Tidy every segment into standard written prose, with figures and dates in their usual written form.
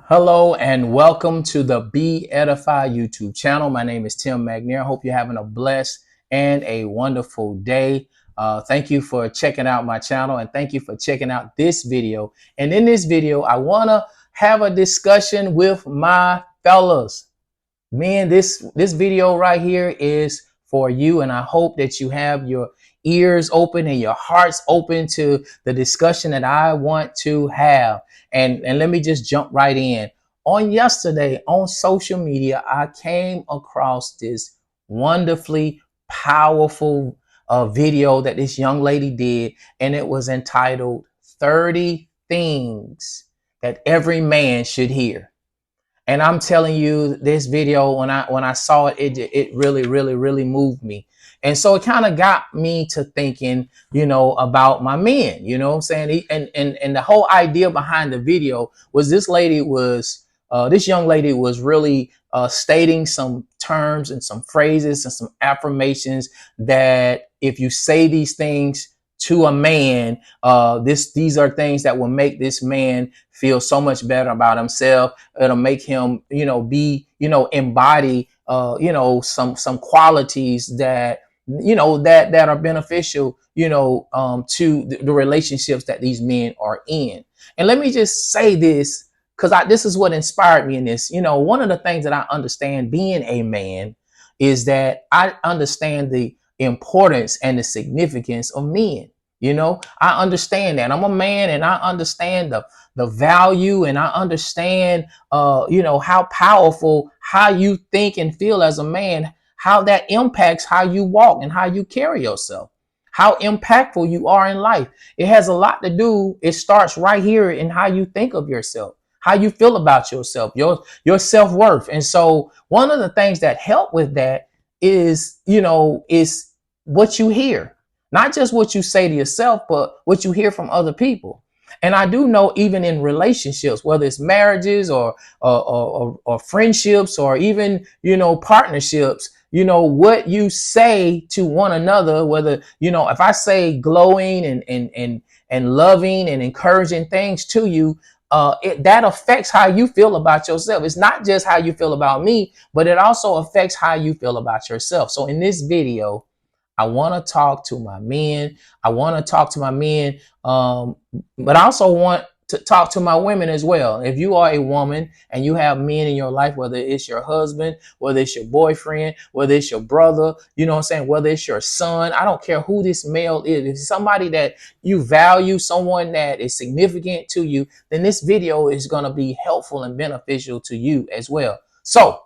Hello and welcome to the Be Edified YouTube channel. My name is Tim McNair. Hope you're having a blessed and a wonderful day. Thank you for checking out my channel and thank you for checking out this video. And in this video, I want to have a discussion with my fellas. Man, this video right here is for you, and I hope that you have your ears open and your hearts open to the discussion that I want to have. And let me just jump right in. On yesterday on social media, I came across this wonderfully powerful video that this young lady did, and it was entitled 30 Things That Every Man Should Hear. And I'm telling you, this video, when I saw it, it really moved me. And so it kind of got me to thinking, about my men, what I'm saying? And the whole idea behind the video was this young lady was really stating some terms and some phrases and some affirmations that if you say these things to a man, these are things that will make this man feel so much better about himself. It'll make him, embody, some qualities that, that are beneficial, to the relationships that these men are in. And let me just say this, because this is what inspired me in this. One of the things that I understand being a man is that I understand the importance and the significance of men. I understand that I'm a man, and I understand the value, and I understand how powerful how you think and feel as a man, how that impacts how you walk and how you carry yourself, how impactful you are in life. It has a lot to do. It starts right here in how you think of yourself, how you feel about yourself, your self-worth. And so one of the things that help with that is what you hear, not just what you say to yourself, but what you hear from other people. And I do know, even in relationships, whether it's marriages or friendships, or even, partnerships, what you say to one another, whether, if I say glowing and loving and encouraging things to you, that affects how you feel about yourself. It's not just how you feel about me, but it also affects how you feel about yourself. So in this video, I want to talk to my men. I want to talk to my men, but I also want to talk to my women as well. If you are a woman and you have men in your life, whether it's your husband, whether it's your boyfriend, whether it's your brother, whether it's your son, I don't care who this male is. If it's somebody that you value, someone that is significant to you, then this video is going to be helpful and beneficial to you as well. So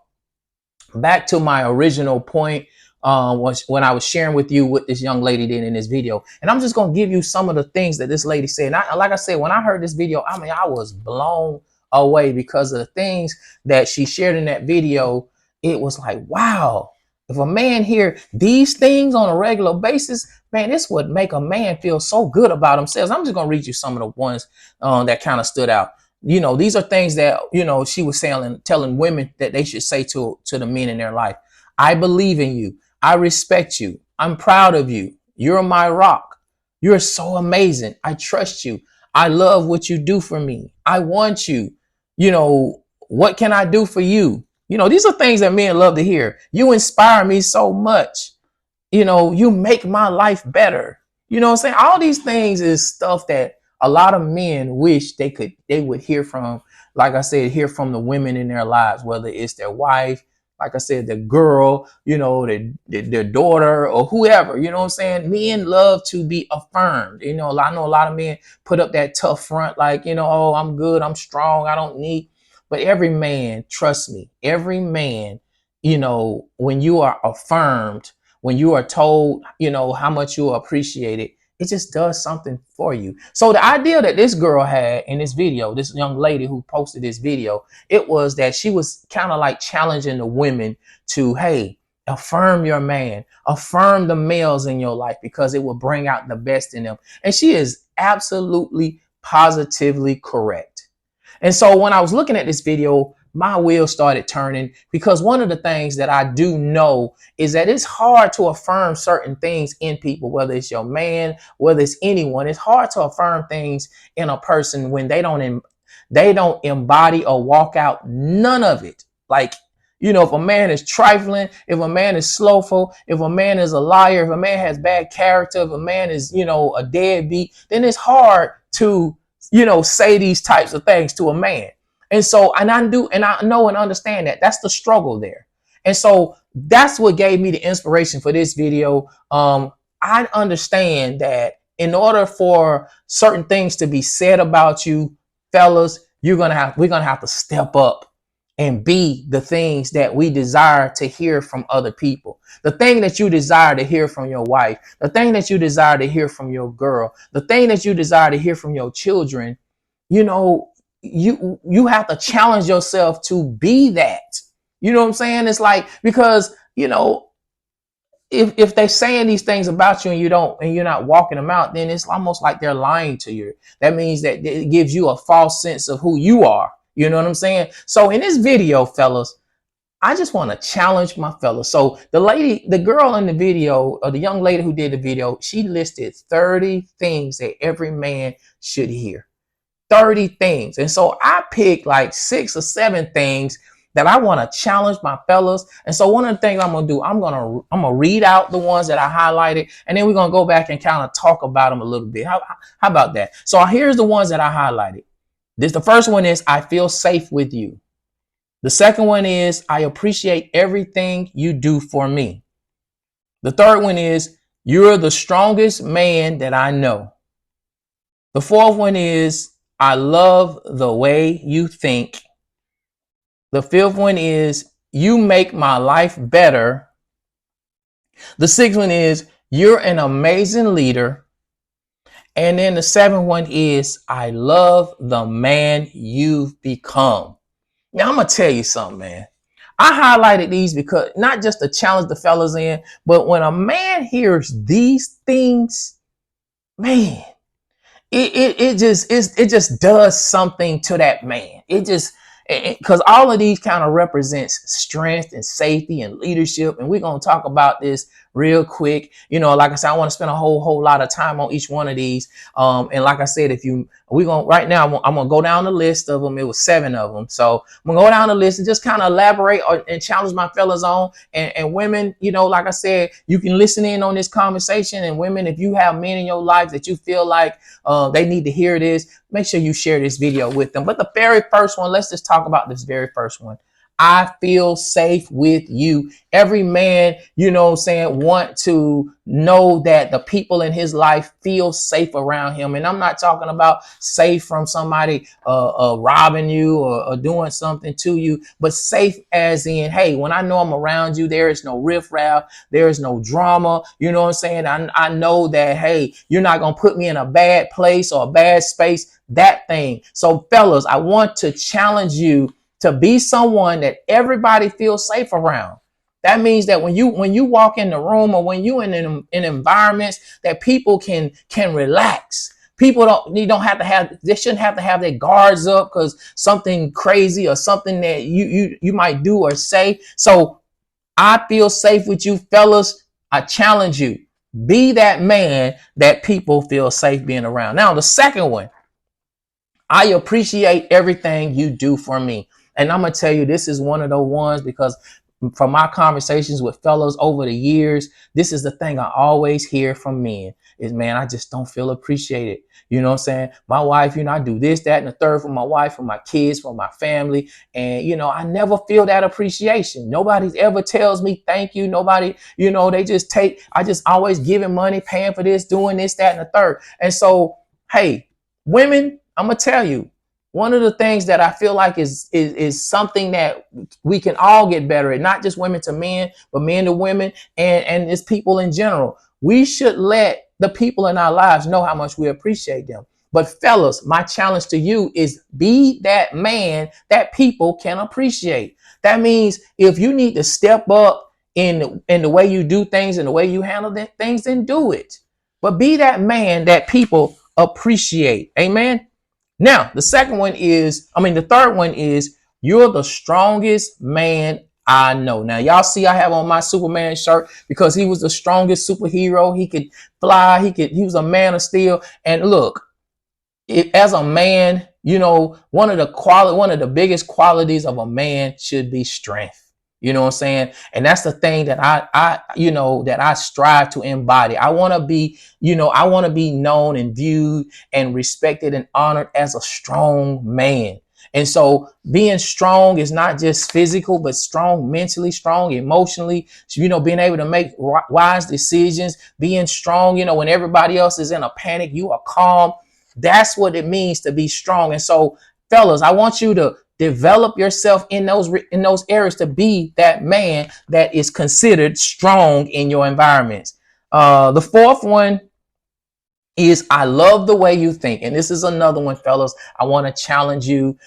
back to my original point, was when I was sharing with you what this young lady did in this video. And I'm just going to give you some of the things that this lady said. And like I said, when I heard this video, I was blown away because of the things that she shared in that video. It was like, wow, if a man hear these things on a regular basis, man, this would make a man feel so good about himself. I'm just going to read you some of the ones that kind of stood out. These are things that, she was telling women that they should say to the men in their life. I believe in you. I respect you. I'm proud of you. You're my rock. You're so amazing. I trust you. I love what you do for me. I want you. What can I do for you? These are things that men love to hear. You inspire me so much. You make my life better. You know what I'm saying? All these things is stuff that a lot of men wish they would hear from, like I said, hear from the women in their lives, whether it's their wife, like I said, the girl, their daughter, or whoever. You know what I'm saying? Men love to be affirmed. I know a lot of men put up that tough front, like, oh, I'm good, I'm strong, I don't need. But every man, trust me, every man, when you are affirmed, when you are told, how much you appreciate it, it just does something for you. So the idea that this girl had in this video, this young lady who posted this video, it was that she was kind of like challenging the women to, hey, affirm your man, affirm the males in your life, because it will bring out the best in them. And she is absolutely positively correct. And so when I was looking at this video, my wheels started turning, because one of the things that I do know is that it's hard to affirm certain things in people, whether it's your man, whether it's anyone. It's hard to affirm things in a person when they don't they don't embody or walk out none of it. Like, if a man is trifling, if a man is slowful, if a man is a liar, if a man has bad character, if a man is, a deadbeat, then it's hard to, say these types of things to a man. And so, and I know and understand that that's the struggle there. And so that's what gave me the inspiration for this video. I understand that in order for certain things to be said about you, fellas, we're gonna have to step up and be the things that we desire to hear from other people. The thing that you desire to hear from your wife, the thing that you desire to hear from your girl, the thing that you desire to hear from your children, you have to challenge yourself to be that. You know what I'm saying? It's like, because, if they're saying these things about you and you're not walking them out, then it's almost like they're lying to you. That means that it gives you a false sense of who you are. You know what I'm saying? So in this video, fellas, I just want to challenge my fellas. So the girl in the video, or the young lady who did the video, she listed 30 things that every man should hear. 30 things. And so I picked like 6 or 7 things that I want to challenge my fellas. And so one of the things I'm going to do, I'm going to read out the ones that I highlighted, and then we're going to go back and kind of talk about them a little bit. How about that? So here's the ones that I highlighted. The first one is, I feel safe with you. The second one is, I appreciate everything you do for me. The third one is, you're the strongest man that I know. The fourth one is, I love the way you think. The fifth one is, you make my life better. The sixth one is, you're an amazing leader. And then the seventh one is, I love the man you've become. Now, I'm going to tell you something, man. I highlighted these because not just to challenge the fellas in, but when a man hears these things, man, it just does something to that man. Because all of these kind of represents strength and safety and leadership. And we're going to talk about this real quick. Like I said, I want to spend a whole lot of time on each one of these. And like I said, right now, I'm going to go down the list of them. It was 7 of them. So I'm going to go down the list and just kind of elaborate and challenge my fellas on. And women, like I said, you can listen in on this conversation. And women, if you have men in your life that you feel like they need to hear this, make sure you share this video with them. But the very first one, let's just talk about this very first one. I feel safe with you. Every man, want to know that the people in his life feel safe around him. And I'm not talking about safe from somebody robbing you or doing something to you, but safe as in, hey, when I know I'm around you, there is no riffraff, there is no drama. You know what I'm saying? I know that, hey, you're not going to put me in a bad place or a bad space, that thing. So fellas, I want to challenge you to be someone that everybody feels safe around. That means that when you walk in the room, or when you in environments that people can relax. People they shouldn't have to have their guards up because something crazy or something that you might do or say. So I feel safe with you, fellas. I challenge you. Be that man that people feel safe being around. Now, the second one, I appreciate everything you do for me. And I'm going to tell you, this is one of those ones, because from my conversations with fellows over the years, this is the thing I always hear from men is, man, I just don't feel appreciated. You know what I'm saying? My wife, I do this, that, and the third for my wife, for my kids, for my family. And, I never feel that appreciation. Nobody ever tells me thank you. Nobody, they just I just always giving money, paying for this, doing this, that, and the third. And so, hey, women, I'm going to tell you, one of the things that I feel like is something that we can all get better at, not just women to men, but men to women, and it's people in general. We should let the people in our lives know how much we appreciate them. But fellas, my challenge to you is be that man that people can appreciate. That means if you need to step up in the way you do things and the way you handle things, then do it. But be that man that people appreciate. Amen. Now, the third one is, you're the strongest man I know. Now, y'all see I have on my Superman shirt because he was the strongest superhero. He could fly. He was a man of steel. And look, as a man, one of the biggest qualities of a man should be strength. You know what I'm saying? And that's the thing that that I strive to embody. I want to be known and viewed and respected and honored as a strong man. And so being strong is not just physical, but strong mentally, strong emotionally, being able to make wise decisions, being strong, when everybody else is in a panic, you are calm. That's what it means to be strong. And so, fellas, I want you to develop yourself in those areas to be that man that is considered strong in your environments. The fourth one is I love the way you think. And this is another one, fellas. I want to challenge you.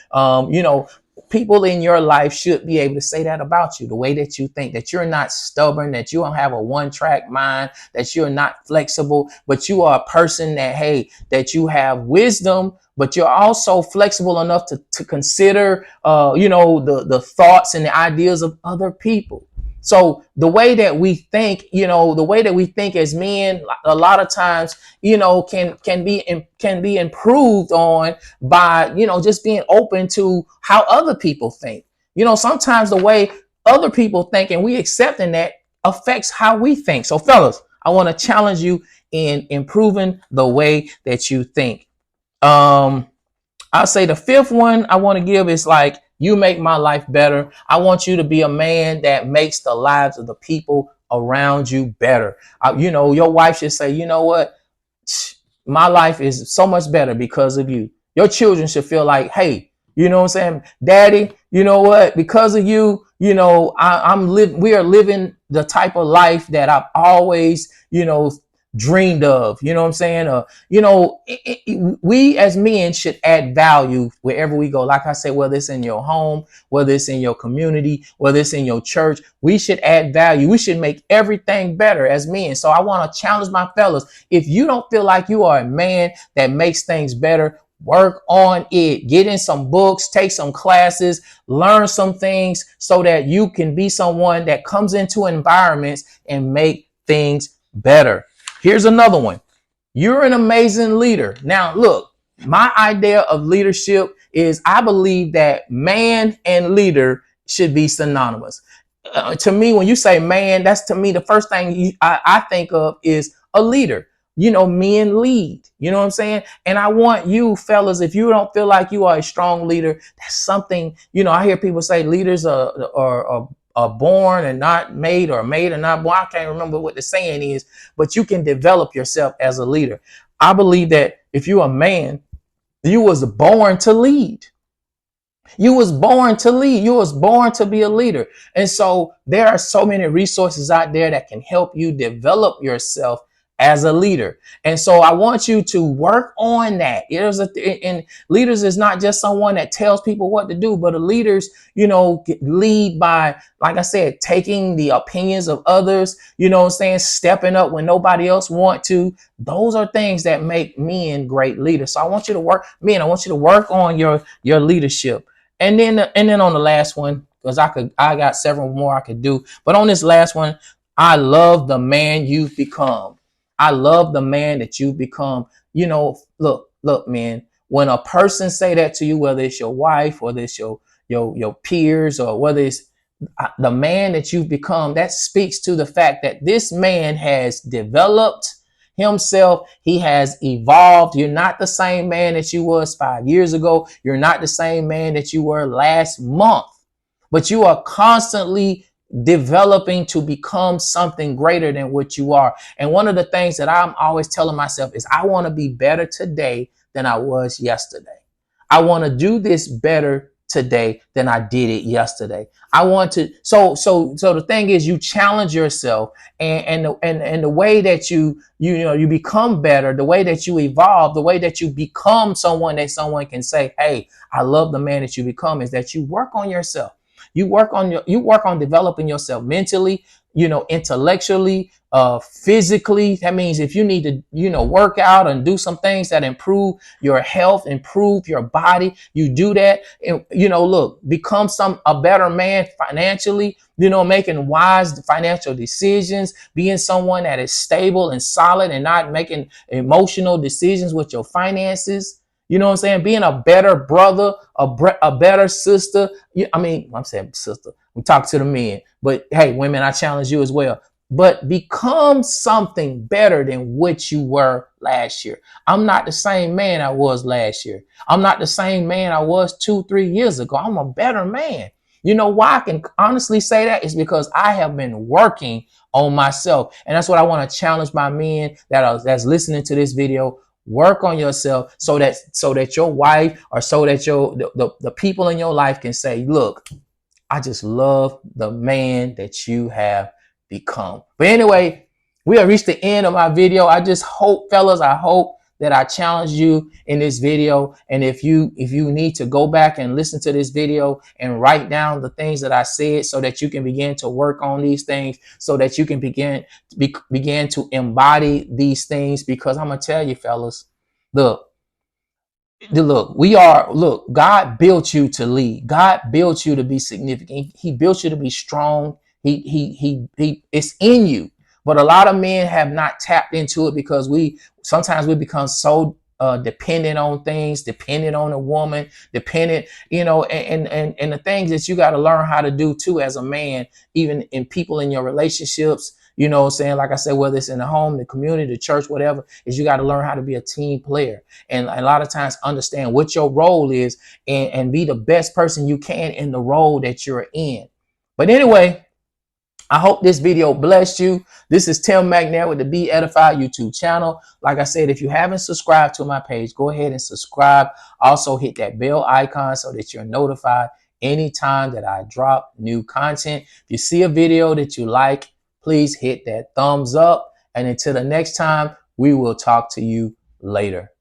People in your life should be able to say that about you, the way that you think, that you're not stubborn, that you don't have a one-track mind, that you're not flexible, but you are a person that, hey, that you have wisdom, but you're also flexible enough to consider, the thoughts and the ideas of other people. So the way that we think, the way that we think as men, a lot of times, can be improved on by, just being open to how other people think. Sometimes the way other people think and we accepting that affects how we think. So fellas, I want to challenge you in improving the way that you think. I'll say the fifth one I want to give is like, you make my life better. I want you to be a man that makes the lives of the people around you better. Your wife should say, you know what? My life is so much better because of you. Your children should feel like, hey, you know what I'm saying? Daddy, you know what? Because of you, we are living the type of life that I've always, dreamed of. You know what I'm saying? We as men should add value wherever we go. Like I said, whether it's in your home, whether it's in your community, whether it's in your church, we should add value. We should make everything better as men. So I want to challenge my fellas. If you don't feel like you are a man that makes things better, work on it. Get in some books, take some classes, learn some things so that you can be someone that comes into environments and make things better. Here's another one. You're an amazing leader. Now, look, my idea of leadership is I believe that man and leader should be synonymous. To me, when you say man, that's to me the first thing I think of is a leader. Men lead. You know what I'm saying? And I want you fellas, if you don't feel like you are a strong leader, that's something, I hear people say leaders are born and not made, or made and not born. I can't remember what the saying is, but you can develop yourself as a leader. I believe that if you're a man, you was born to lead. You was born to lead. You was born to be a leader. And so there are so many resources out there that can help you develop yourself as a leader. And so I want you to work on that. And leaders is not just someone that tells people what to do, but a leaders, lead by, like I said, taking the opinions of others, stepping up when nobody else want to. Those are things that make men great leaders. So I want you to work on your leadership. And then on the last one, because I got several more I could do, but on this last one, I love the man you've become. I love the man that you've become. Look, man, when a person say that to you, whether it's your wife, whether it's your peers, or whether it's the man that you've become, that speaks to the fact that this man has developed himself. He has evolved. You're not the same man that you was 5 years ago. You're not the same man that you were last month, but you are constantly developing to become something greater than what you are. And one of the things that I'm always telling myself is I want to be better today than I was yesterday. I want to do this better today than I did it yesterday. I want to. So the thing is, you challenge yourself, and the way that you become better, the way that you evolve, the way that you become someone that someone can say, hey, I love the man that you become, is that you work on yourself. You work on developing yourself mentally, intellectually, physically. That means if you need to, work out and do some things that improve your health, improve your body, you do that. And, become a better man financially, making wise financial decisions, being someone that is stable and solid and not making emotional decisions with your finances. You know what I'm saying? Being a better brother, a better sister. I mean, I'm saying sister. We talk to the men, but hey, women, I challenge you as well. But become something better than what you were last year. I'm not the same man I was last year. I'm not the same man I was 2, 3 years ago. I'm a better man. You know why I can honestly say that is because I have been working on myself. And that's what I want to challenge my men that's listening to this video. Work on yourself so that your wife or so that the people in your life can say, look, I just love the man that you have become. But anyway, we have reached the end of my video. I just hope, fellas, I hope that I challenged you in this video. And if you need to go back and listen to this video and write down the things that I said so that you can begin to work on these things, so that you can begin to embody these things, because I'm gonna tell you, fellas, look, God built you to lead. God built you to be significant. He built you to be strong. It's in you. But a lot of men have not tapped into it because sometimes we become so dependent on things, dependent on a woman, dependent, and the things that you got to learn how to do too as a man, even in people in your relationships. You know what I'm saying? Like I said, whether it's in the home, the community, the church, whatever, is you got to learn how to be a team player. And a lot of times understand what your role is, and be the best person you can in the role that you're in. But anyway, I hope this video blessed you. This is Tim McNair with the Be Edified YouTube channel. Like I said, if you haven't subscribed to my page, go ahead and subscribe. Also hit that bell icon so that you're notified anytime that I drop new content. If you see a video that you like, please hit that thumbs up. And until the next time, we will talk to you later.